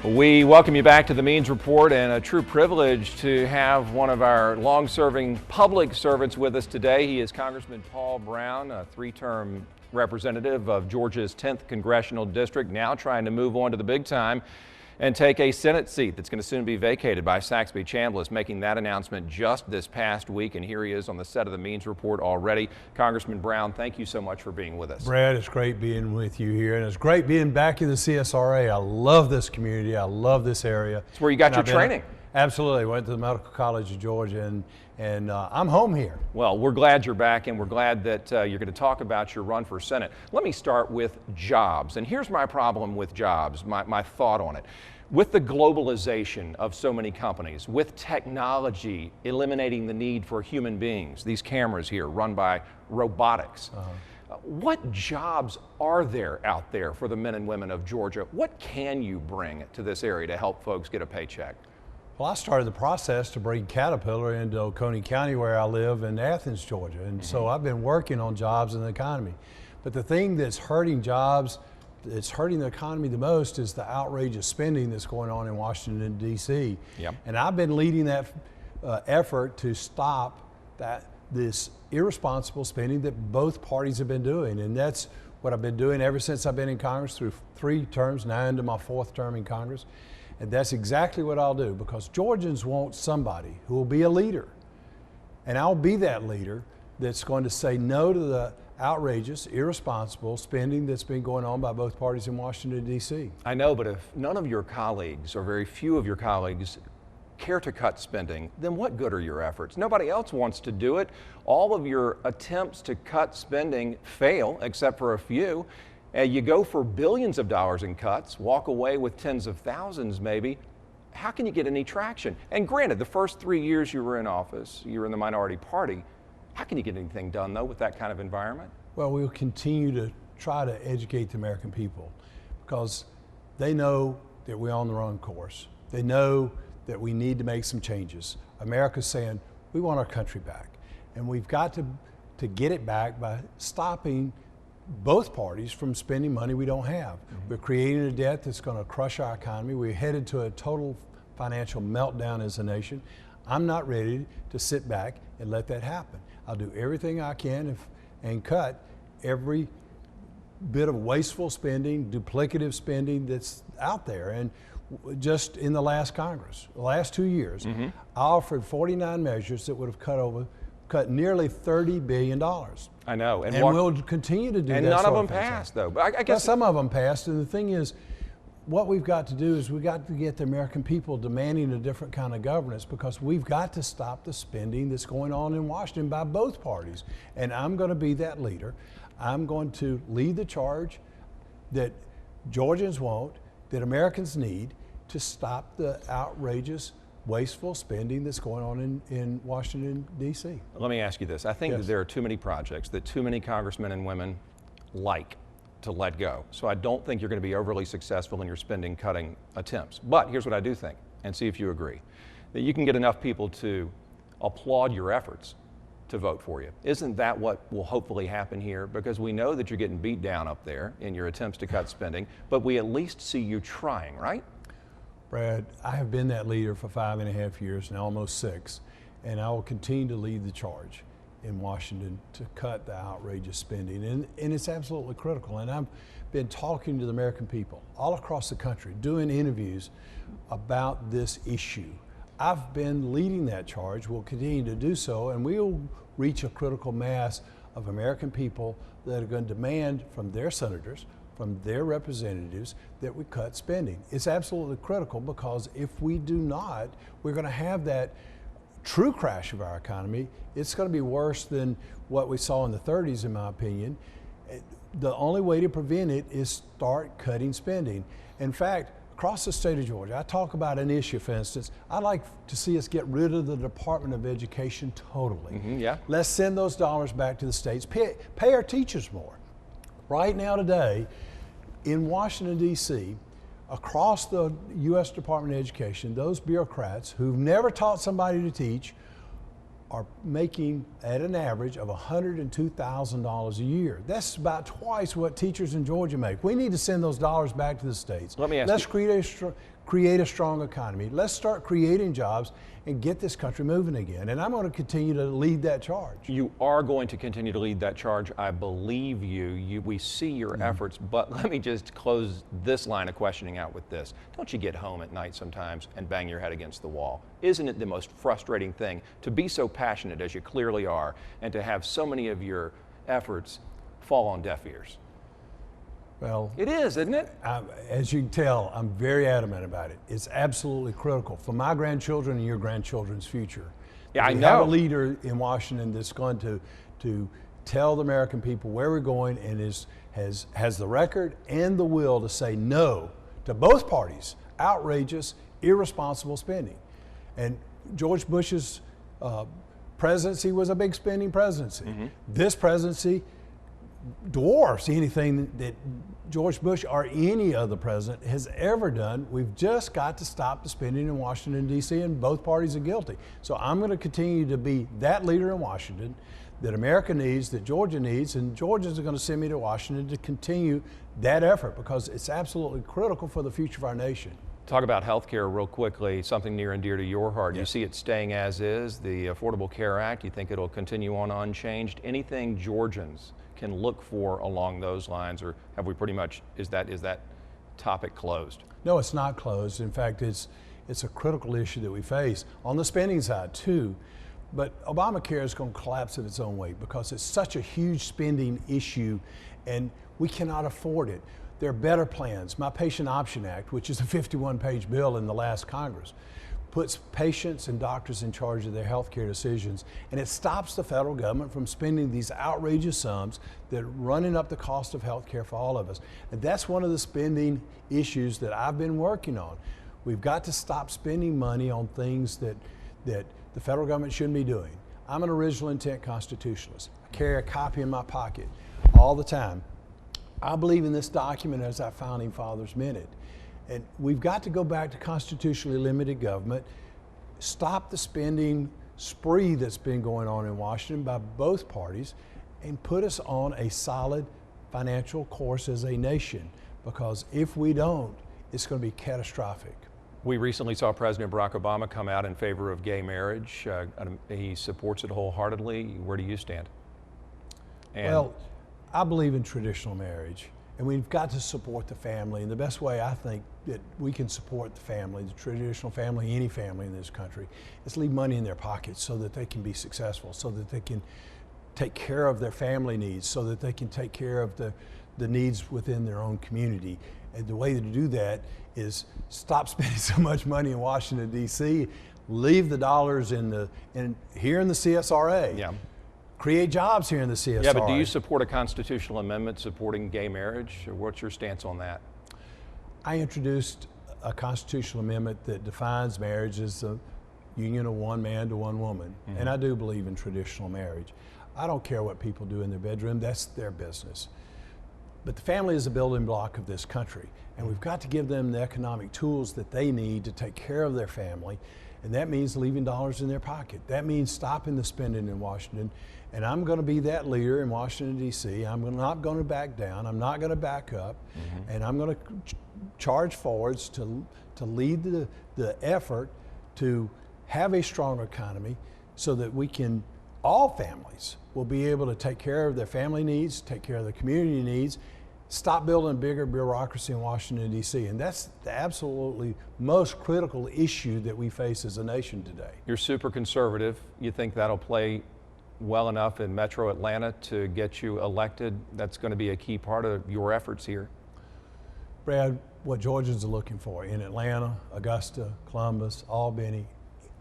We welcome you back to the Means Report, and a true privilege to have one of our long-serving public servants with us today. He is Congressman Paul Broun, a three-term representative of Georgia's 10th Congressional District, now trying to move on to the big time and take a Senate seat that's going to soon be vacated by Saxby Chambliss, making that announcement just this past week. And here he is on the set of the Means Report already. Congressman Broun, thank you so much for being with us. Brad, it's great being with you here, and it's great being back in the CSRA. I love this community. I love this area. It's where you got your training. Absolutely. Went to the Medical College of Georgia, and I'm home here. Well, we're glad you're back, and we're glad that you're going to talk about your run for Senate. Let me start with jobs, and here's my problem with jobs, my thought on it. With the globalization of so many companies, with technology eliminating the need for human beings, these cameras here run by robotics, what jobs are there out there for the men and women of Georgia? What can you bring to this area to help folks get a paycheck? Well, I started the process to bring Caterpillar into Oconee County, where I live, in Athens, Georgia. And so I've been working on jobs in the economy. But the thing that's hurting jobs, it's hurting the economy the most, is the outrageous spending that's going on in Washington, D.C. Yep. And I've been leading that effort to stop this irresponsible spending that both parties have been doing. And that's what I've been doing ever since I've been in Congress, through 3 terms, now into my 4th term in Congress. And that's exactly what I'll do, because Georgians want somebody who will be a leader. And I'll be that leader that's going to say no to the outrageous, irresponsible spending that's been going on by both parties in Washington, D.C. I know, but if none of your colleagues, or very few of your colleagues, care to cut spending, then what good are your efforts? Nobody else wants to do it. All of your attempts to cut spending fail, except for a few. You go for billions of dollars in cuts, walk away with tens of thousands maybe. How can you get any traction? And granted, the first 3 years you were in office, you were in the minority party. How can you get anything done, though, with that kind of environment? Well, we'll continue to try to educate the American people, because they know that we're on the wrong course. They know that we need to make some changes. America's saying, we want our country back. And we've got to get it back by stopping both parties from spending money we don't have. We're creating a debt that's going to crush our economy. We're headed to a total financial meltdown as a nation. I'm not ready to sit back and let that happen. I'll do everything I can and cut every bit of wasteful spending, duplicative spending that's out there. And just in the last Congress, the last 2 years, I offered 49 measures that would have cut nearly $30 billion. I know. And we'll continue to do that. And none of them passed, though. But I guess some of them passed. And the thing is, what we've got to do is we've got to get the American people demanding a different kind of governance, because we've got to stop the spending that's going on in Washington by both parties. And I'm going to be that leader. I'm going to lead the charge that Georgians want, that Americans need, to stop the outrageous, wasteful spending that's going on in Washington, D.C. Let me ask you this. I think that there are too many projects that too many congressmen and women like to let go. So I don't think you're going to be overly successful in your spending cutting attempts. But here's what I do think, and see if you agree, that you can get enough people to applaud your efforts to vote for you. Isn't that what will hopefully happen here? Because we know that you're getting beat down up there in your attempts to cut spending, but we at least see you trying, right? Brad, I have been that leader for 5.5 years, now almost 6, and I will continue to lead the charge in Washington to cut the outrageous spending. And it's absolutely critical. And I've been talking to the American people all across the country, doing interviews about this issue. I've been leading that charge, we'll continue to do so, and we'll reach a critical mass of American people that are going to demand from their senators, from their representatives, that we cut spending. It's absolutely critical, because if we do not, we're going to have that true crash of our economy. It's going to be worse than what we saw in the 30s, in my opinion. The only way to prevent it is start cutting spending. In fact, across the state of Georgia, I talk about an issue, for instance, I'd like to see us get rid of the Department of Education totally. Let's send those dollars back to the states, pay our teachers more. Right now today, in Washington, D.C., across the U.S. Department of Education, those bureaucrats who've never taught somebody to teach are making at an average of $102,000 a year. That's about twice what teachers in Georgia make. We need to send those dollars back to the states. Let me ask Let's you. create a strong economy. Let's start creating jobs and get this country moving again. And I'm going to continue to lead that charge. You are going to continue to lead that charge. I believe you. We see your efforts, but let me just close this line of questioning out with this. Don't you get home at night sometimes and bang your head against the wall? Isn't it the most frustrating thing to be so passionate as you clearly are and to have so many of your efforts fall on deaf ears? Well, it is, isn't it? As you can tell, I'm very adamant about it. It's absolutely critical for my grandchildren and your grandchildren's future. Yeah, I know. We have a leader in Washington that's going to tell the American people where we're going and has the record and the will to say no to both parties' outrageous, irresponsible spending. And George Bush's presidency was a big spending presidency. This presidency dwarfs anything that George Bush or any other president has ever done. We've just got to stop the spending in Washington, D.C., and both parties are guilty. So I'm going to continue to be that leader in Washington that America needs, that Georgia needs, and Georgians are going to send me to Washington to continue that effort because it's absolutely critical for the future of our nation. Talk about health care real quickly, something near and dear to your heart. Yes. You see it staying as is, the Affordable Care Act, you think it'll continue on unchanged? Anything Georgians can look for along those lines, or have we pretty much, is that topic closed? No, it's not closed. In fact, it's a critical issue that we face on the spending side too. But Obamacare is going to collapse of its own weight because it's such a huge spending issue and we cannot afford it. There are better plans. My Patient Option Act, which is a 51-page bill in the last Congress, puts patients and doctors in charge of their health care decisions, and it stops the federal government from spending these outrageous sums that are running up the cost of health care for all of us. And that's one of the spending issues that I've been working on. We've got to stop spending money on things that the federal government shouldn't be doing. I'm an original intent constitutionalist. I carry a copy in my pocket all the time. I believe in this document as our founding fathers meant it. And we've got to go back to constitutionally limited government, stop the spending spree that's been going on in Washington by both parties, and put us on a solid financial course as a nation. Because if we don't, it's going to be catastrophic. We recently saw President Barack Obama come out in favor of gay marriage. He supports it wholeheartedly. Where do you stand? Well, I believe in traditional marriage, and we've got to support the family. And the best way I think that we can support the family, the traditional family, any family in this country, is leave money in their pockets so that they can be successful, so that they can take care of their family needs, so that they can take care of the needs within their own community. And the way to do that is stop spending so much money in Washington, D.C., leave the dollars here in the CSRA. Yeah. Create jobs here in the CSRA. Yeah, but do you support a constitutional amendment supporting gay marriage? Or what's your stance on that? I introduced a constitutional amendment that defines marriage as a union of one man to one woman. And I do believe in traditional marriage. I don't care what people do in their bedroom, that's their business. But the family is a building block of this country, and we've got to give them the economic tools that they need to take care of their family, and that means leaving dollars in their pocket. That means stopping the spending in Washington, and I'm going to be that leader in Washington, D.C. I'm not going to back down. I'm not going to back up, and I'm going to charge forwards to lead the effort to have a strong economy so that we can, all families will be able to take care of their family needs, take care of their community needs, stop building bigger bureaucracy in Washington, D.C. And that's the absolutely most critical issue that we face as a nation today. You're super conservative. You think that'll play well enough in Metro Atlanta to get you elected? That's going to be a key part of your efforts here. Brad, what Georgians are looking for in Atlanta, Augusta, Columbus, Albany,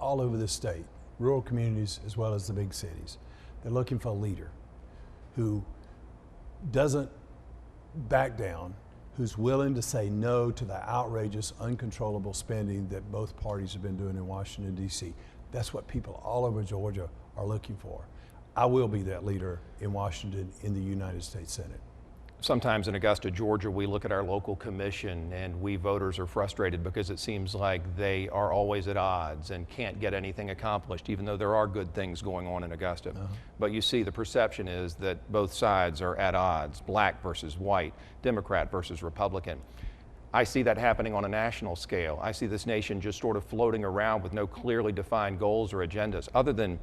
all over this state, rural communities as well as the big cities, they're looking for a leader who doesn't back down, who's willing to say no to the outrageous, uncontrollable spending that both parties have been doing in Washington, D.C. That's what people all over Georgia are looking for. I will be that leader in Washington in the United States Senate. Sometimes in Augusta, Georgia, we look at our local commission and we voters are frustrated because it seems like they are always at odds and can't get anything accomplished, even though there are good things going on in Augusta. But you see, the perception is that both sides are at odds, black versus white, Democrat versus Republican. I see that happening on a national scale. I see this nation just sort of floating around with no clearly defined goals or agendas, other than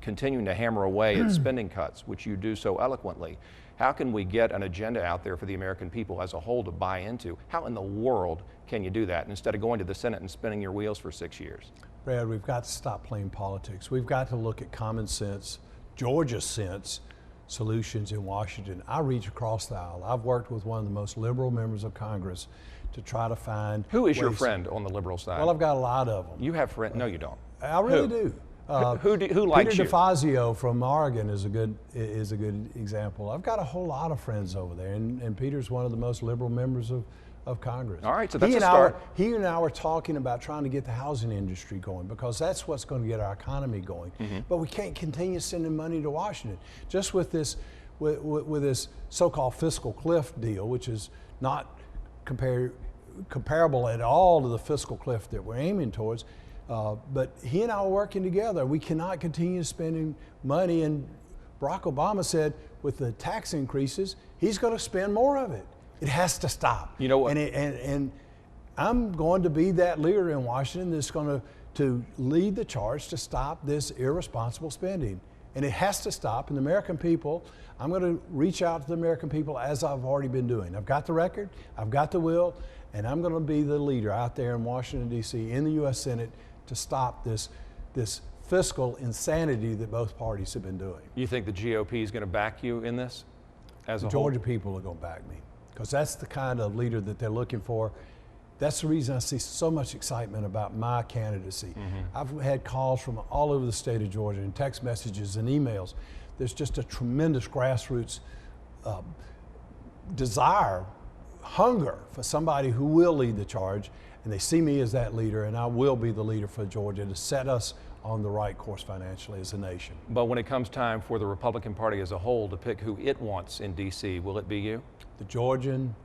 continuing to hammer away at spending cuts, which you do so eloquently. How can we get an agenda out there for the American people as a whole to buy into? How in the world can you do that instead of going to the Senate and spinning your wheels for 6 years? Brad, we've got to stop playing politics. We've got to look at common sense, Georgia sense solutions in Washington. I reach across the aisle. I've worked with one of the most liberal members of Congress to try to find Who is your friend on the liberal side? Well, I've got a lot of them. You have friends? No, you don't. I really do. Who likes Peter you? DeFazio from Oregon is a good example. I've got a whole lot of friends over there, and Peter's one of the most liberal members of Congress. All right, so that's a start. He and I were talking about trying to get the housing industry going, because that's what's going to get our economy going. But we can't continue sending money to Washington. Just with this, with this so-called fiscal cliff deal, which is not comparable at all to the fiscal cliff that we're aiming towards. But he and I are working together. We cannot continue spending money, and Barack Obama said with the tax increases, he's going to spend more of it. It has to stop. You know what? And I'm going to be that leader in Washington that's going to lead the charge to stop this irresponsible spending. And it has to stop. And the American people, I'm going to reach out to the American people as I've already been doing. I've got the record, I've got the will, and I'm going to be the leader out there in Washington, D.C., in the U.S. Senate, to stop this fiscal insanity that both parties have been doing. You think the GOP is going to back you in this as a whole? Georgia people are going to back me, because that's the kind of leader that they're looking for. That's the reason I see so much excitement about my candidacy. I've had calls from all over the state of Georgia, and text messages and emails. There's just a tremendous grassroots desire, hunger for somebody who will lead the charge. And they see me as that leader, and I will be the leader for Georgia to set us on the right course financially as a nation. But when it comes time for the Republican Party as a whole to pick who it wants in D.C., will it be you? The Georgians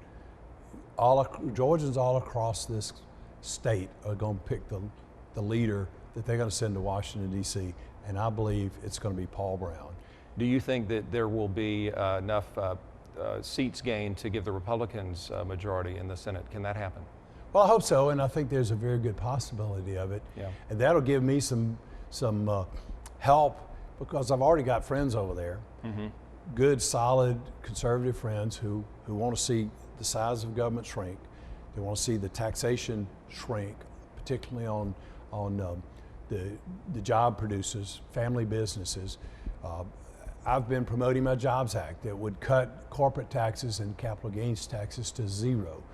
all across this state are going to pick the leader that they're going to send to Washington, D.C., and I believe it's going to be Paul Broun. Do you think that there will be enough seats gained to give the Republicans a majority in the Senate? Can that happen? Well, I hope so, and I think there's a very good possibility of it. Yeah. And that'll give me some help, because I've already got friends over there, good, solid, conservative friends who want to see the size of government shrink. They want to see the taxation shrink, particularly on the job producers, family businesses. I've been promoting my Jobs Act that would cut corporate taxes and capital gains taxes to zero.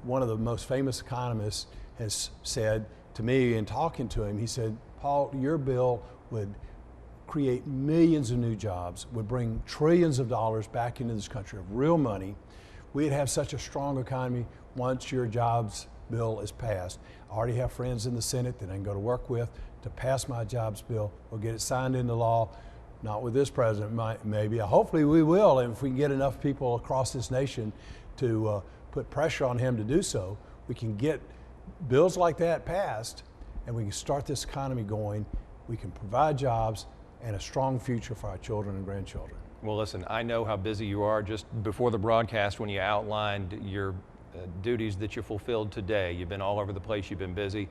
One of the most famous economists has said to me in talking to him, he said, Paul, your bill would create millions of new jobs, would bring trillions of dollars back into this country of real money. We'd have such a strong economy once your jobs bill is passed. I already have friends in the Senate that I can go to work with to pass my jobs bill. We'll get it signed into law. Not with this president, maybe. Hopefully we will, and if we can get enough people across this nation to put pressure on him to do so, we can get bills like that passed, and we can start this economy going. We can provide jobs and a strong future for our children and grandchildren. Well, listen, I know how busy you are. Just before the broadcast, when you outlined your duties that you fulfilled today, you've been all over the place, you've been busy,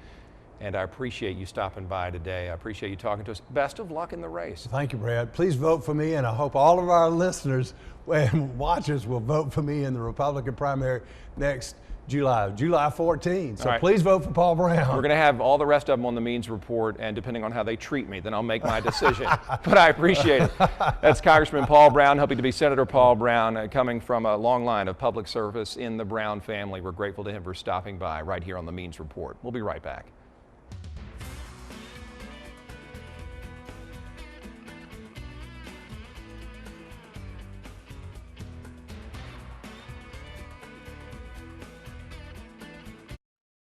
and I appreciate you stopping by today. I appreciate you talking to us. Best of luck in the race. Thank you, Brad. Please vote for me, and I hope all of our listeners and watchers will vote for me in the Republican primary next July 14. So please vote for Paul Broun. We're going to have all the rest of them on the Means Report, and depending on how they treat me, then I'll make my decision. But I appreciate it. That's Congressman Paul Broun, hoping to be Senator Paul Broun, coming from a long line of public service in the Brown family. We're grateful to him for stopping by right here on the Means Report. We'll be right back.